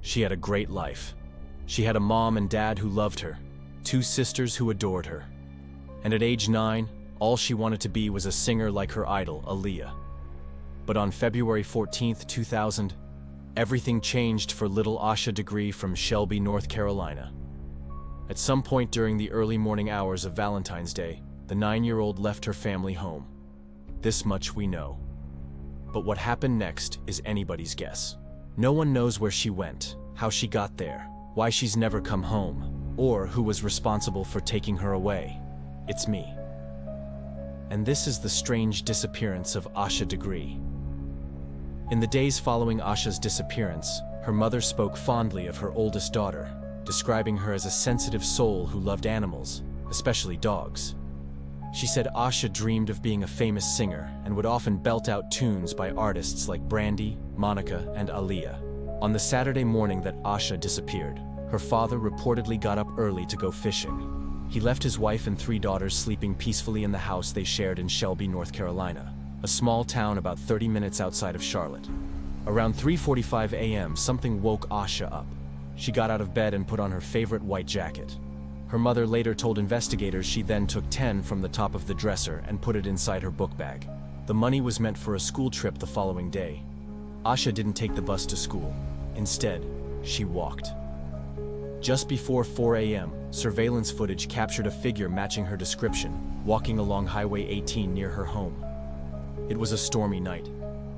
She had a great life. She had a mom and dad who loved her, 2 sisters who adored her. And at age 9, all she wanted to be was a singer like her idol, Aaliyah. But on February 14, 2000, everything changed for little Asha Degree from Shelby, North Carolina. At some point during the early morning hours of Valentine's Day, the 9-year-old left her family home. This much we know. But what happened next is anybody's guess. No one knows where she went, how she got there, why she's never come home, or who was responsible for taking her away. It's me. And this is the strange disappearance of Asha Degree. In the days following Asha's disappearance, her mother spoke fondly of her oldest daughter, describing her as a sensitive soul who loved animals, especially dogs. She said Asha dreamed of being a famous singer and would often belt out tunes by artists like Brandy, Monica, and Aaliyah. On the Saturday morning that Asha disappeared, her father reportedly got up early to go fishing. He left his wife and 3 daughters sleeping peacefully in the house they shared in Shelby, North Carolina, a small town about 30 minutes outside of Charlotte. Around 3:45 a.m., something woke Asha up. She got out of bed and put on her favorite white jacket. Her mother later told investigators she then took 10 from the top of the dresser and put it inside her book bag. The money was meant for a school trip the following day. Asha didn't take the bus to school. Instead, she walked. Just before 4 a.m., surveillance footage captured a figure matching her description, walking along Highway 18 near her home. It was a stormy night.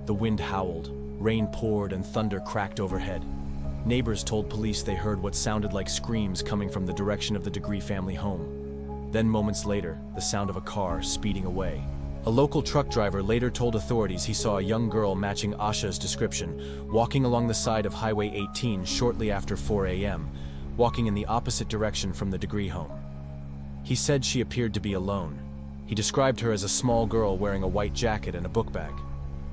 The wind howled, rain poured, and thunder cracked overhead. Neighbors told police they heard what sounded like screams coming from the direction of the Degree family home. Then moments later, the sound of a car speeding away. A local truck driver later told authorities he saw a young girl matching Asha's description, walking along the side of Highway 18 shortly after 4 a.m., walking in the opposite direction from the Degree home. He said she appeared to be alone. He described her as a small girl wearing a white jacket and a book bag.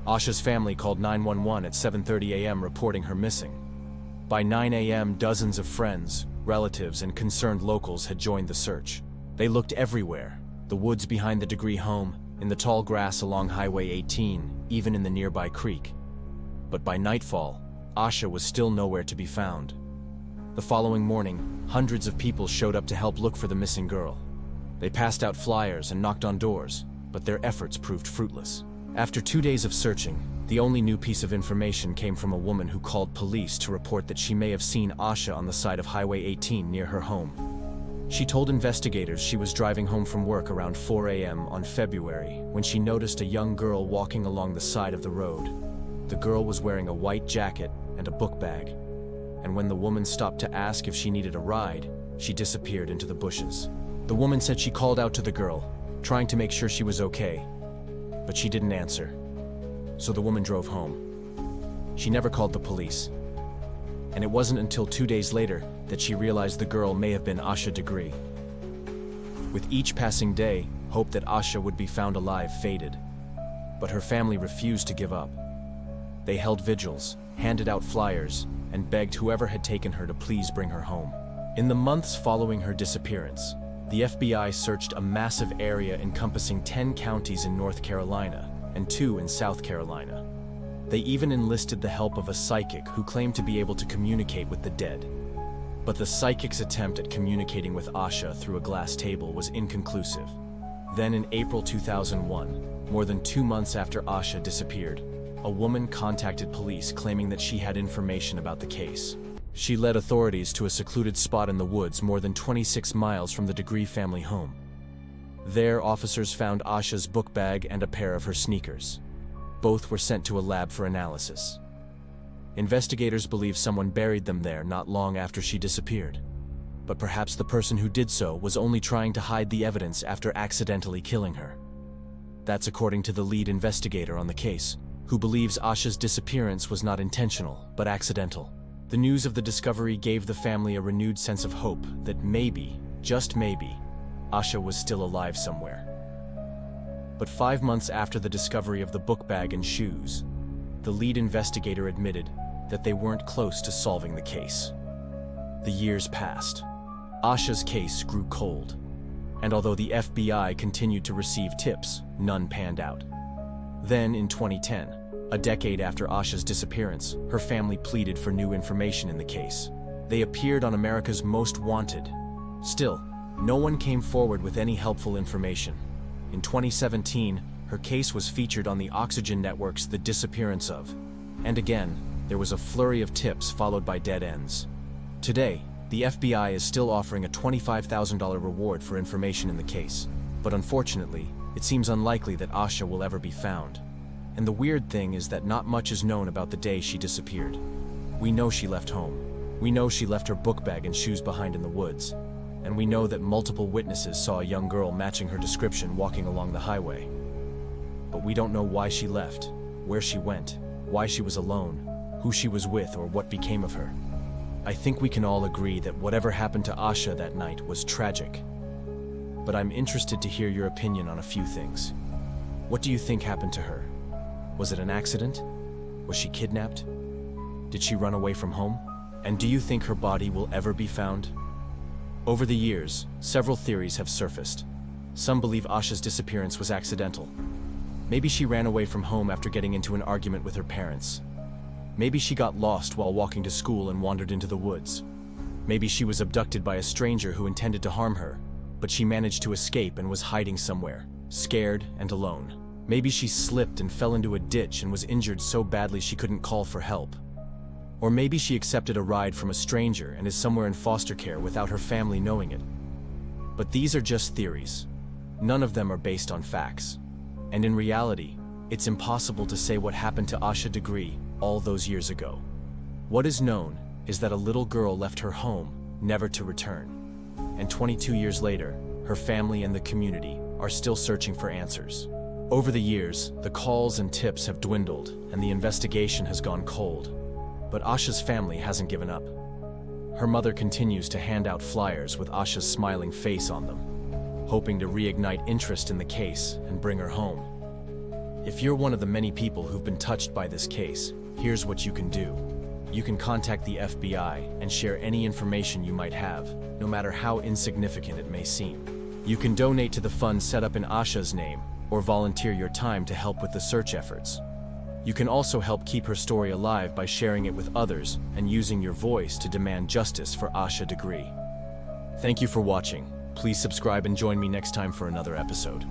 Asha's family called 911 at 7:30 a.m. reporting her missing. By 9 a.m., dozens of friends, relatives, and concerned locals had joined the search. They looked everywhere: the woods behind the Degree home, in the tall grass along Highway 18, even in the nearby creek. But by nightfall, Asha was still nowhere to be found. The following morning, hundreds of people showed up to help look for the missing girl. They passed out flyers and knocked on doors, but their efforts proved fruitless. After 2 days of searching, the only new piece of information came from a woman who called police to report that she may have seen Asha on the side of Highway 18 near her home. She told investigators she was driving home from work around 4 a.m. on February when she noticed a young girl walking along the side of the road. The girl was wearing a white jacket and a book bag, and when the woman stopped to ask if she needed a ride, she disappeared into the bushes. The woman said she called out to the girl, trying to make sure she was okay, but she didn't answer. So the woman drove home. She never called the police. And it wasn't until 2 days later that she realized the girl may have been Asha Degree. With each passing day, hope that Asha would be found alive faded. But her family refused to give up. They held vigils, handed out flyers, and begged whoever had taken her to please bring her home. In the months following her disappearance, the FBI searched a massive area encompassing 10 counties in North Carolina and 2 in South Carolina. They even enlisted the help of a psychic who claimed to be able to communicate with the dead. But the psychic's attempt at communicating with Asha through a glass table was inconclusive. Then in April 2001, more than 2 months after Asha disappeared, a woman contacted police claiming that she had information about the case. She led authorities to a secluded spot in the woods more than 26 miles from the Degree family home. There, officers found Asha's book bag and a pair of her sneakers. Both were sent to a lab for analysis. Investigators believe someone buried them there not long after she disappeared. But perhaps the person who did so was only trying to hide the evidence after accidentally killing her. That's according to the lead investigator on the case, who believes Asha's disappearance was not intentional, but accidental. The news of the discovery gave the family a renewed sense of hope that maybe, just maybe, Asha was still alive somewhere. But 5 months after the discovery of the book bag and shoes, the lead investigator admitted that they weren't close to solving the case. The years passed. Asha's case grew cold, and although the FBI continued to receive tips, none panned out. Then, in 2010, A decade after Asha's disappearance, her family pleaded for new information in the case. They appeared on America's Most Wanted. Still, no one came forward with any helpful information. In 2017, her case was featured on the Oxygen Network's The Disappearance of. And again, there was a flurry of tips followed by dead ends. Today, the FBI is still offering a $25,000 reward for information in the case. But unfortunately, it seems unlikely that Asha will ever be found. And the weird thing is that not much is known about the day she disappeared. We know she left home. We know she left her book bag and shoes behind in the woods. And we know that multiple witnesses saw a young girl matching her description walking along the highway. But we don't know why she left, where she went, why she was alone, who she was with, or what became of her. I think we can all agree that whatever happened to Asha that night was tragic. But I'm interested to hear your opinion on a few things. What do you think happened to her? Was it an accident? Was she kidnapped? Did she run away from home? And do you think her body will ever be found? Over the years, several theories have surfaced. Some believe Asha's disappearance was accidental. Maybe she ran away from home after getting into an argument with her parents. Maybe she got lost while walking to school and wandered into the woods. Maybe she was abducted by a stranger who intended to harm her, but she managed to escape and was hiding somewhere, scared and alone. Maybe she slipped and fell into a ditch and was injured so badly she couldn't call for help. Or maybe she accepted a ride from a stranger and is somewhere in foster care without her family knowing it. But these are just theories. None of them are based on facts. And in reality, it's impossible to say what happened to Asha Degree all those years ago. What is known is that a little girl left her home, never to return. And 22 years later, her family and the community are still searching for answers. Over the years, the calls and tips have dwindled, and the investigation has gone cold. But Asha's family hasn't given up. Her mother continues to hand out flyers with Asha's smiling face on them, hoping to reignite interest in the case and bring her home. If you're one of the many people who've been touched by this case, here's what you can do. You can contact the FBI and share any information you might have, no matter how insignificant it may seem. You can donate to the fund set up in Asha's name, or volunteer your time to help with the search efforts. You can also help keep her story alive by sharing it with others and using your voice to demand justice for Asha Degree. Thank you for watching. Please subscribe and join me next time for another episode.